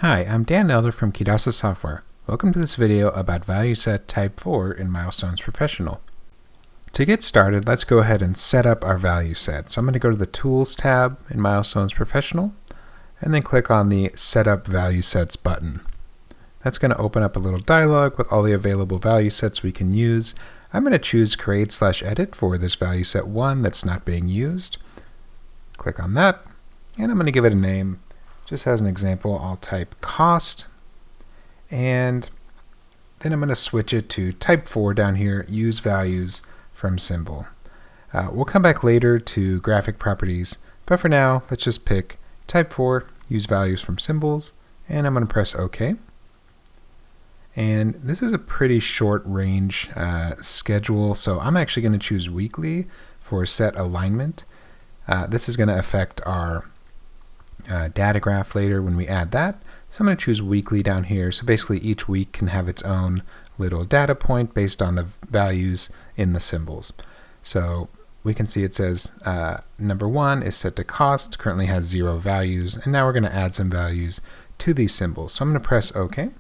Hi, I'm Dan Elder from Kidasa Software. Welcome to this video about ValueSet Type 4 in Milestones Professional. To get started, let's go ahead and set up our value set. So I'm going to go to the Tools tab in Milestones Professional and then click on the Set Up Value Sets button. That's going to open up a little dialog with all the available value sets we can use. I'm going to choose Create/Edit for this value set 1 that's not being used. Click on that, and I'm going to give it a name. Just as an example, I'll type cost, and then I'm going to switch it to type 4 down here, use values from symbol. We'll come back later to graphic properties, but for now, let's just pick type 4, use values from symbols, and I'm going to press OK. And this is a pretty short range schedule, so I'm actually going to choose weekly for set alignment. This is going to affect our data graph later when we add that. So I'm going to choose weekly down here. So basically each week can have its own little data point based on the values in the symbols. So we can see it says number 1 is set to cost, currently has 0 values, and now we're going to add some values to these symbols. So I'm going to press OK.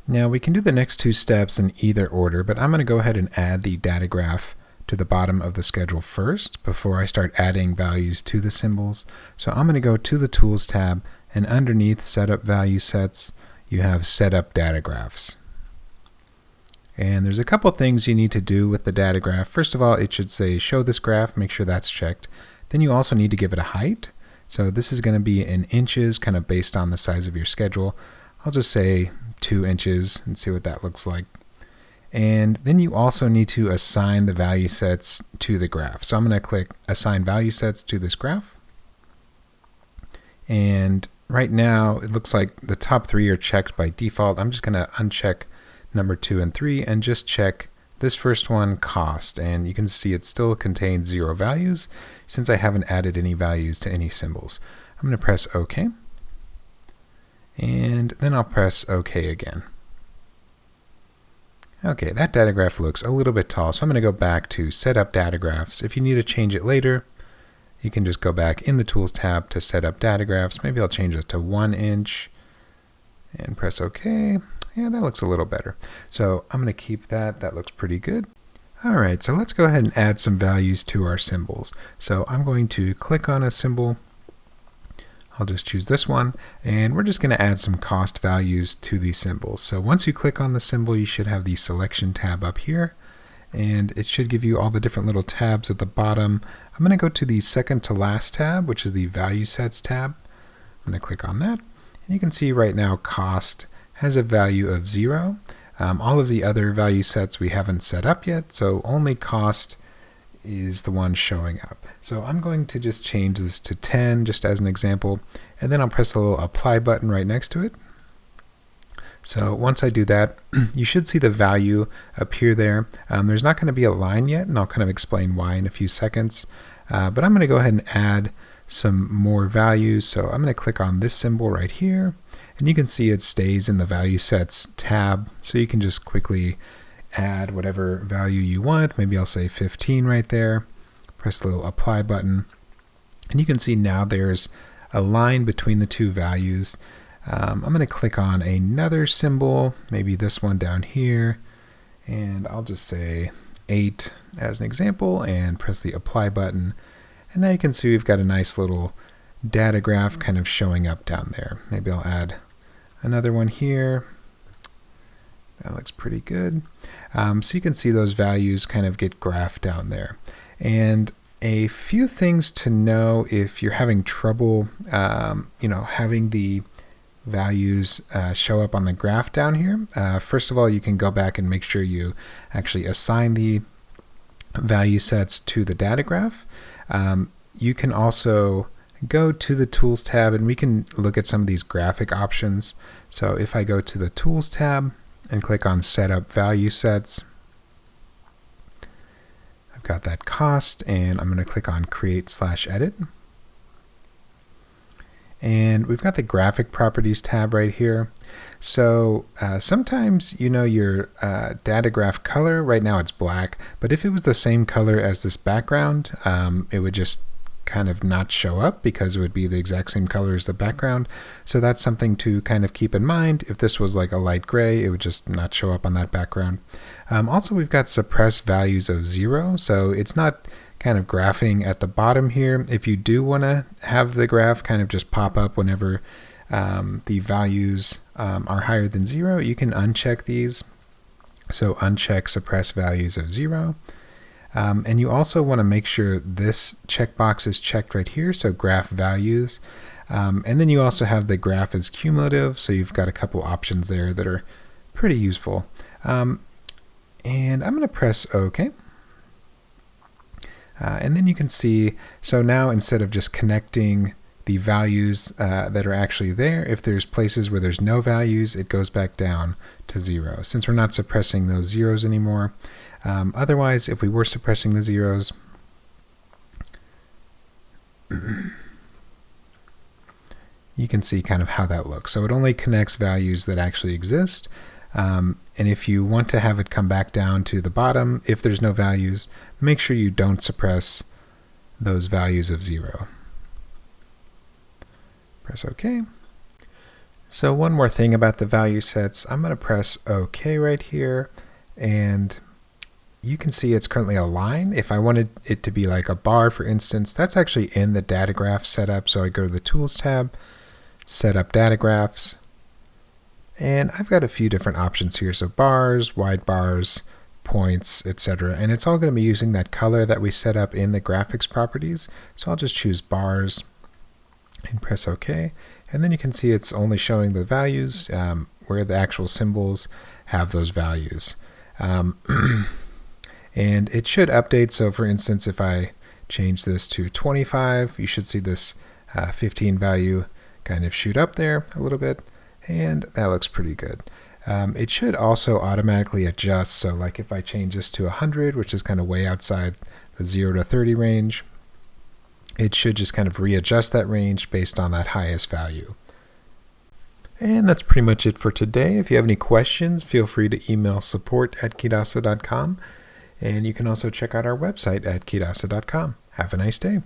Now we can do the next two steps in either order, but I'm going to go ahead and add the data graph to the bottom of the schedule first before I start adding values to the symbols. So I'm going to go to the Tools tab, and underneath Setup Value Sets, you have Set Up Data Graphs. And there's a couple things you need to do with the data graph. First of all, it should say Show this graph, make sure that's checked. Then you also need to give it a height. So this is going to be in inches, kind of based on the size of your schedule. I'll just say 2 inches and see what that looks like. And then you also need to assign the value sets to the graph. So I'm going to click Assign Value Sets to this graph. And right now it looks like the top 3 are checked by default. I'm just going to uncheck number 2 and 3 and just check this first one, cost. And you can see it still contains 0 values since I haven't added any values to any symbols. I'm going to press OK. And then I'll press OK again. Okay, that data graph looks a little bit tall, so I'm going to go back to Set Up Data Graphs. If you need to change it later, you can just go back in the Tools tab to Set Up Data Graphs. Maybe I'll change it to 1 inch and press OK. Yeah, that looks a little better. So I'm going to keep that. That looks pretty good. All right, so let's go ahead and add some values to our symbols. So I'm going to click on a symbol. I'll just choose this one, and we're just going to add some cost values to these symbols. So once you click on the symbol, you should have the Selection tab up here, and it should give you all the different little tabs at the bottom. I'm going to go to the second to last tab, which is the Value Sets tab. I'm going to click on that, and you can see right now cost has a value of 0. All of the other value sets we haven't set up yet, so only cost is the one showing up. So I'm going to just change this to 10 just as an example, and then I'll press the little apply button right next to it. So once I do that, you should see the value appear there. There's not going to be a line yet, and I'll kind of explain why in a few seconds. But I'm going to go ahead and add some more values. So I'm going to click on this symbol right here, and you can see it stays in the Value Sets tab. So you can just quickly add whatever value you want. Maybe I'll say 15 right there. Press the little apply button, and you can see now there's a line between the two values. I'm going to click on another symbol, maybe this one down here, and I'll just say 8 as an example and press the apply button. And now you can see we've got a nice little data graph kind of showing up down there. Maybe I'll add another one here. That looks pretty good. So you can see those values kind of get graphed down there. And a few things to know if you're having trouble, having the values show up on the graph down here. First of all, you can go back and make sure you actually assign the value sets to the data graph. You can also go to the Tools tab, and we can look at some of these graphic options. So if I go to the Tools tab and click on Set Up Value Sets, I've got that cost, and I'm going to click on Create/Edit. And we've got the Graphic Properties tab right here. So sometimes your data graph color, right now it's black, but if it was the same color as this background, it would just kind of not show up because it would be the exact same color as the background. So that's something to kind of keep in mind. If this was like a light gray, it would just not show up on that background. Also, we've got suppress values of 0. So it's not kind of graphing at the bottom here. If you do want to have the graph kind of just pop up whenever the values are higher than 0, you can uncheck these. So uncheck suppress values of 0. And you also want to make sure this checkbox is checked right here, so graph values. And then you also have the graph as cumulative, so you've got a couple options there that are pretty useful. And I'm going to press OK. And then you can see, so now instead of just connecting the values that are actually there, if there's places where there's no values, it goes back down to 0, since we're not suppressing those zeros anymore. Otherwise, if we were suppressing the zeros, you can see kind of how that looks. So it only connects values that actually exist. And if you want to have it come back down to the bottom, if there's no values, make sure you don't suppress those values of 0. Press OK. So one more thing about the value sets, I'm going to press OK right here, and you can see it's currently a line. If I wanted it to be like a bar, for instance, that's actually in the DataGraph setup. So I go to the Tools tab, Set up DataGraphs, and I've got a few different options here. So bars, wide bars, points, etc. And it's all going to be using that color that we set up in the graphics properties. So I'll just choose bars and press OK. And then you can see it's only showing the values where the actual symbols have those values. And it should update. So for instance, if I change this to 25, you should see this 15 value kind of shoot up there a little bit, and that looks pretty good. It should also automatically adjust. So like if I change this to 100, which is kind of way outside the 0 to 30 range, it should just kind of readjust that range based on that highest value. And that's pretty much it for today. If you have any questions, feel free to email support@kidasa.com. And you can also check out our website at kidasa.com. Have a nice day.